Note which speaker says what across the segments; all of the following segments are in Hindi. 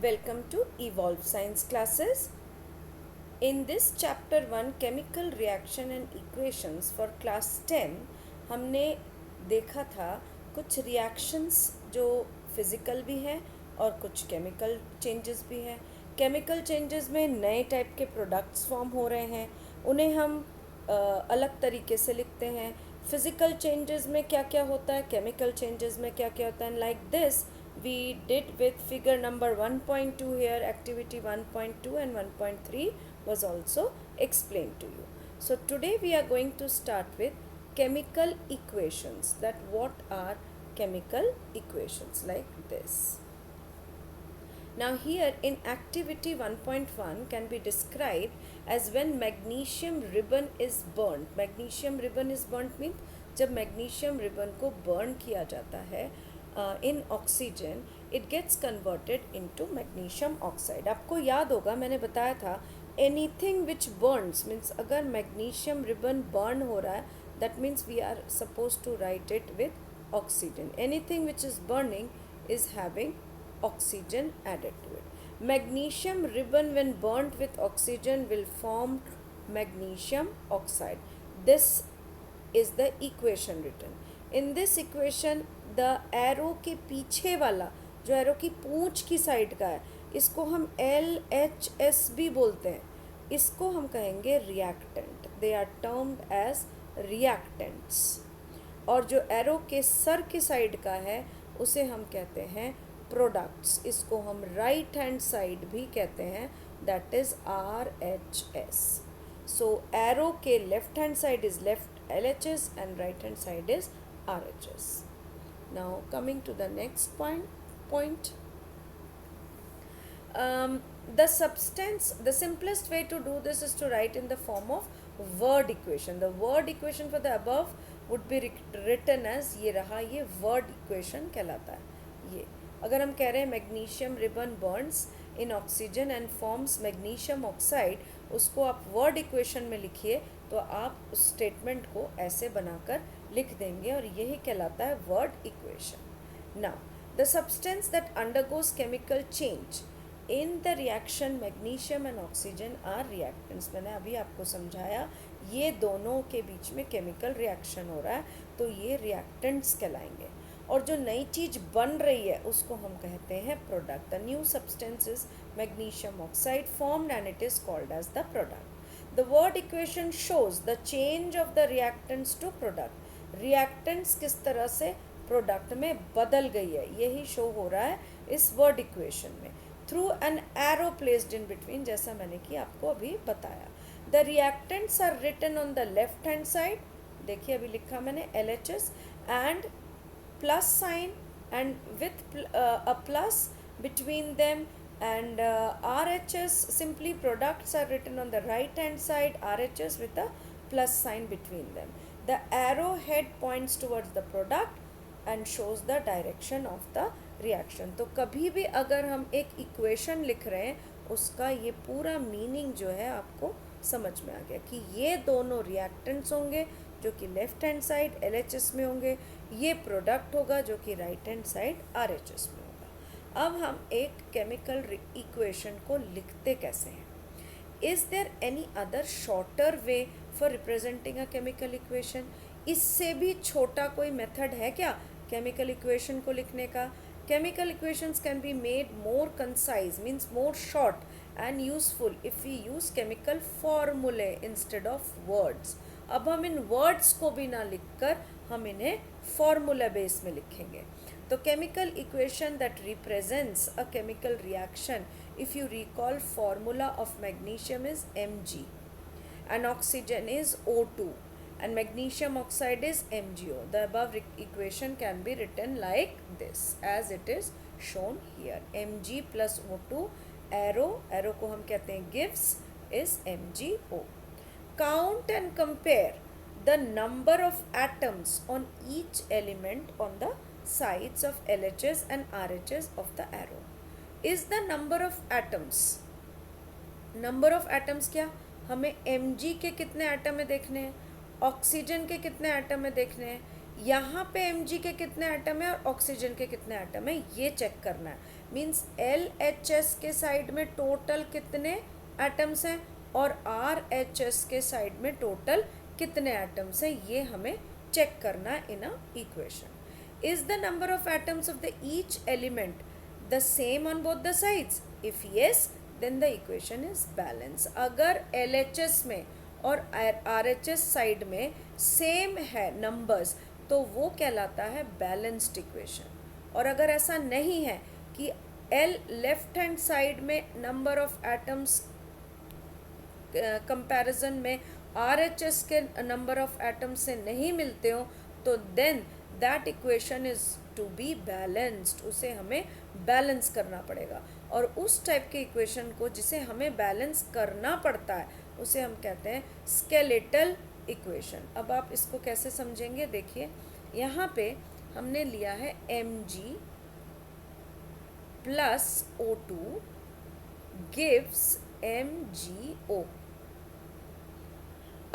Speaker 1: Welcome to Evolve Science classes. In this chapter 1 chemical reaction and equations for class 10 हमने देखा था कुछ reactions जो physical भी हैं और कुछ chemical changes भी हैं. Chemical changes में नए type के products form हो रहे हैं, उन्हें हम अलग तरीके से लिखते हैं. Physical changes में क्या क्या होता है, chemical changes में क्या क्या होता है. Like this we did with figure number 1.2 here, activity 1.2 and 1.3 was also explained to you. So today we are going to start with chemical equations. That what are chemical equations like this. Now here in activity 1.1 can be described as when magnesium ribbon is burnt. Magnesium ribbon is burnt means जब magnesium ribbon को burn किया जाता है in oxygen, it gets converted into magnesium oxide. आपको याद होगा मैंने बताया था anything which burns means अगर magnesium ribbon burn हो रहा है that means we are supposed to write it with oxygen. Anything which is burning is having oxygen added to it. Magnesium ribbon when burnt with oxygen will form magnesium oxide. This is the equation written. In this equation the arrow के पीछे वाला जो एरो की पूंछ की साइड का है इसको हम LHS भी बोलते हैं. इसको हम कहेंगे reactant. They are termed as reactants. और जो एरो के सर की साइड का है उसे हम कहते हैं प्रोडक्ट्स. इसको हम राइट हैंड साइड भी कहते हैं, that is RHS. So arrow के left hand side is left LHS and right hand side is RHS. Now coming to the next point. The simplest way to do this is to write in the form of word equation. The word equation for the above would be written as ये रहा, ये word equation कहलाता है. ये अगर हम कह रहे हैं magnesium ribbon Burns in oxygen and forms magnesium oxide, उसको आप वर्ड इक्वेशन में लिखिए तो आप उस स्टेटमेंट को ऐसे बनाकर लिख देंगे और यही कहलाता है word equation. Now the substance that undergoes chemical change in the reaction magnesium and oxygen are reactants. मैंने अभी आपको समझाया ये दोनों के बीच में केमिकल रिएक्शन हो रहा है तो ये रिएक्टेंट्स कहलाएंगे. और जो नई चीज़ बन रही है उसको हम कहते हैं product. The new substance is magnesium oxide formed and it is called as the product. The word equation shows the change of the reactants to product. Reactants किस तरह से प्रोडक्ट में बदल गई है यही शो हो रहा है इस वर्ड इक्वेशन में through an arrow placed in between, जैसा मैंने कि आपको अभी बताया. The reactants are written on the left hand side. देखिए अभी लिखा मैंने LHS and plus sign and with a plus between them, and RHS simply products are written on the right hand side, RHS with a plus sign between them. The arrow head points towards the product and shows the direction of the reaction. तो कभी भी अगर हम एक इक्वेशन लिख रहे हैं उसका ये पूरा मीनिंग जो है आपको समझ में आ गया कि ये दोनों रिएक्टेंट्स होंगे जो कि लेफ्ट हैंड साइड LHS में होंगे, ये प्रोडक्ट होगा जो कि राइट हैंड साइड RHS में होगा. अब हम एक केमिकल इक्वेशन को लिखते कैसे हैं. Is there any other shorter way for representing a chemical equation. इससे भी छोटा कोई मेथड है क्या केमिकल इक्वेशन को लिखने का. Chemical equations can be made more concise means more short and useful if we use chemical formulae instead of words. अब हम इन वर्ड्स को भी ना लिखकर हम इन्हें फॉर्मूला बेस में लिखेंगे. तो chemical equation that represents a chemical reaction, if you recall formula of magnesium is Mg and oxygen is O2 and magnesium oxide is MgO. The above equation can be written like this as it is shown here. Mg plus O2 arrow को हम कहते हैं gives is MgO. Count and compare the number of atoms on each element on the sides of LHS and RHS of the arrow. Is the number of atoms. Number of atoms क्या, हमें Mg के कितने एटम में देखने हैं, ऑक्सीजन के कितने एटम में देखने हैं, यहाँ पे Mg के कितने एटम है और ऑक्सीजन के कितने एटम है ये चेक करना है. मीन्स LHS के साइड में टोटल कितने एटम्स हैं और RHS के साइड में टोटल कितने एटम्स हैं, ये हमें चेक करना in a equation. Is the number of atoms of the each element the same on both the sides? If yes, then the equation is balanced. अगर LHS में और RHS साइड में सेम है नंबर्स तो वो कहलाता है बैलेंस्ड इक्वेशन. और अगर ऐसा नहीं है कि L लेफ्ट हैंड साइड में नंबर ऑफ एटम्स कंपैरिजन में RHS के नंबर ऑफ एटम्स से नहीं मिलते हो तो then that equation is to be balanced. उसे हमें बैलेंस करना पड़ेगा. और उस टाइप के इक्वेशन को जिसे हमें बैलेंस करना पड़ता है उसे हम कहते हैं स्केलेटल इक्वेशन. अब आप इसको कैसे समझेंगे, देखिए यहाँ पे हमने लिया है Mg plus O2 gives MgO.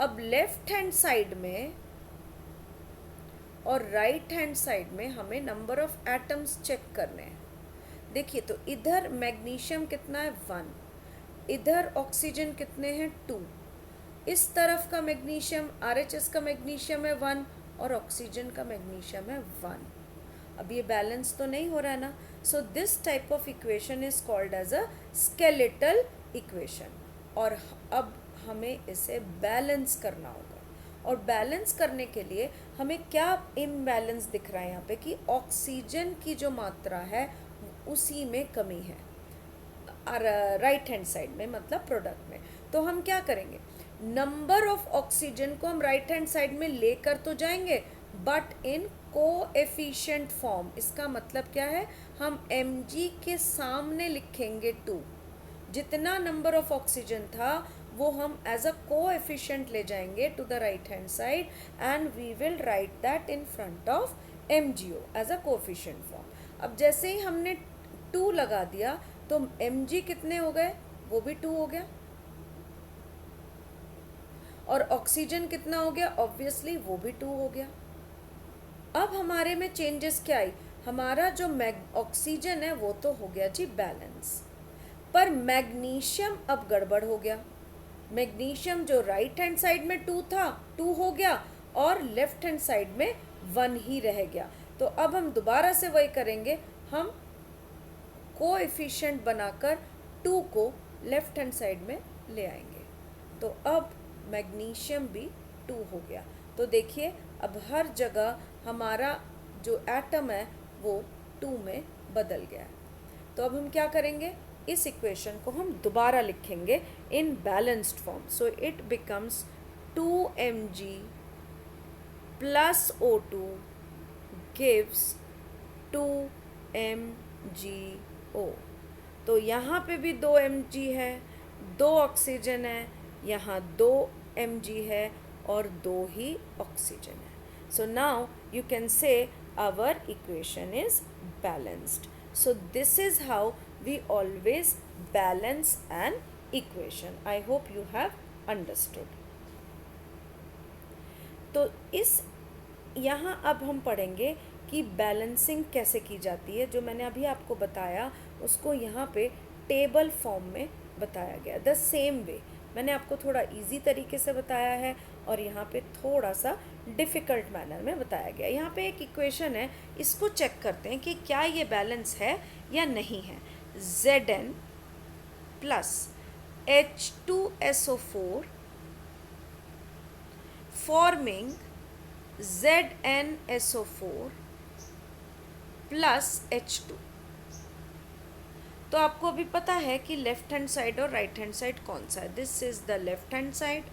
Speaker 1: अब लेफ्ट हैंड साइड में और राइट हैंड साइड में हमें नंबर ऑफ एटम्स चेक करने हैं. देखिए तो इधर मैग्नीशियम कितना है 1, इधर ऑक्सीजन कितने हैं 2, इस तरफ का मैग्नीशियम RHS का मैग्नीशियम है 1 और ऑक्सीजन का मैग्नीशियम है 1. अब ये बैलेंस तो नहीं हो रहा है ना. So this type of equation is called as a skeletal equation. और अब हमें इसे बैलेंस करना होगा. और बैलेंस करने के लिए हमें क्या इम्बैलेंस दिख रहा है यहाँ पे कि ऑक्सीजन की जो मात्रा है उसी में कमी है राइट हैंड साइड में, मतलब प्रोडक्ट में. तो हम क्या करेंगे, नंबर ऑफ ऑक्सीजन को हम राइट हैंड साइड में लेकर तो जाएंगे बट इन कोएफिशिएंट फॉर्म. इसका मतलब क्या है, हम Mg के सामने लिखेंगे 2. जितना नंबर ऑफ ऑक्सीजन था वो हम एज अ कोएफिशिएंट ले जाएंगे to the right hand side and we will write that in front of MgO as a coefficient form. अब जैसे ही हमने 2 लगा दिया तो Mg कितने हो गए, वो भी 2 हो गया. और ऑक्सीजन कितना हो गया, ऑब्वियसली वो भी 2 हो गया. अब हमारे में चेंजेस क्या आई, हमारा जो ऑक्सीजन है वो तो हो गया जी बैलेंस, पर मैग्नीशियम अब गड़बड़ हो गया. मैग्नीशियम जो राइट हैंड साइड में 2 था 2 हो गया और लेफ्ट हैंड साइड में 1 ही रह गया. तो अब हम दोबारा से वही करेंगे, हम कोएफिशिएंट बनाकर 2 को लेफ्ट हैंड साइड में ले आएंगे. तो अब मैग्नीशियम भी 2 हो गया. तो देखिए अब हर जगह हमारा जो एटम है वो 2 में बदल गया. तो अब हम क्या करेंगे, इस इक्वेशन को हम दोबारा लिखेंगे इन balanced form. So it becomes 2Mg plus O2 gives 2MgO. तो यहाँ पे भी 2 Mg है, 2 ऑक्सीजन है, यहाँ 2 Mg है और 2 ही ऑक्सीजन है. So now you can say our equation is balanced. So this is how we always balance an equation. I hope you have understood. तो इस यहाँ अब हम पढ़ेंगे कि बैलेंसिंग कैसे की जाती है. जो मैंने अभी आपको बताया उसको यहाँ पे टेबल फॉर्म में बताया गया. द सेम वे मैंने आपको थोड़ा इजी तरीके से बताया है और यहाँ पे थोड़ा सा डिफ़िकल्ट मैनर में बताया गया. यहाँ पे एक इक्वेशन है, इसको चेक करते हैं कि क्या ये बैलेंस है या नहीं है. Zn plus H2SO4 forming ZnSO4 plus H2. तो आपको अभी पता है कि लेफ्ट हैंड साइड और राइट हैंड साइड कौन सा है. This is the left hand side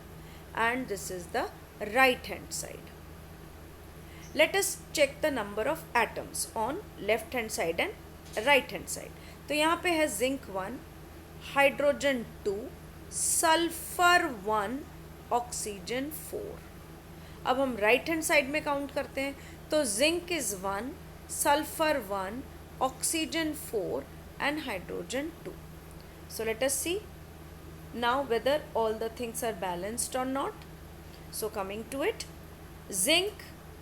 Speaker 1: and this is the right hand side. Let us check the number of atoms on left hand side and right hand side. तो यहाँ पे है zinc 1, hydrogen 2, sulfur 1, oxygen 4. अब हम right hand side में काउंट करते हैं तो zinc is 1, sulfur 1, oxygen 4 and hydrogen 2. So let us see now whether all the things are balanced or not. So coming to it, zinc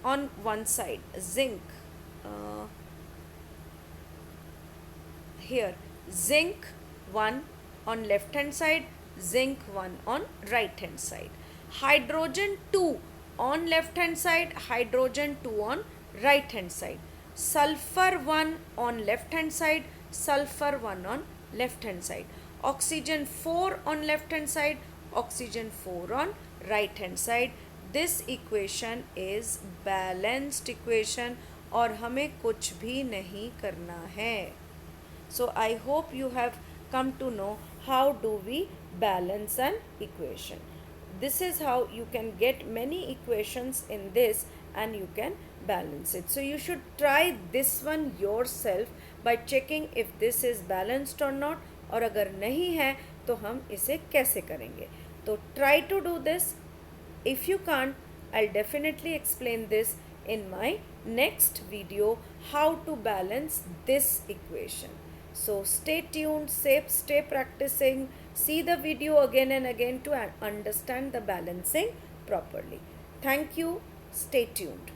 Speaker 1: on one side, zinc here zinc 1 on left hand side, zinc 1 on right hand side. Hydrogen 2 on left hand side, hydrogen 2 on right hand side. Sulfur 1 on left hand side, sulfur 1 on left hand side. Oxygen 4 on left hand side, oxygen 4 on right hand side. This equation is balanced equation और हमें कुछ भी नहीं करना है. So I hope you have come to know how do we balance an equation. This is how you can get many equations in this and you can balance it. So you should try this one yourself by checking if this is balanced or not, और अगर नहीं है तो हम इसे कैसे करेंगे. तो try to do this. If you can't, I'll definitely explain this in my next video how to balance this equation. So stay tuned, stay practicing, see the video again and again to understand the balancing properly. Thank you. Stay tuned.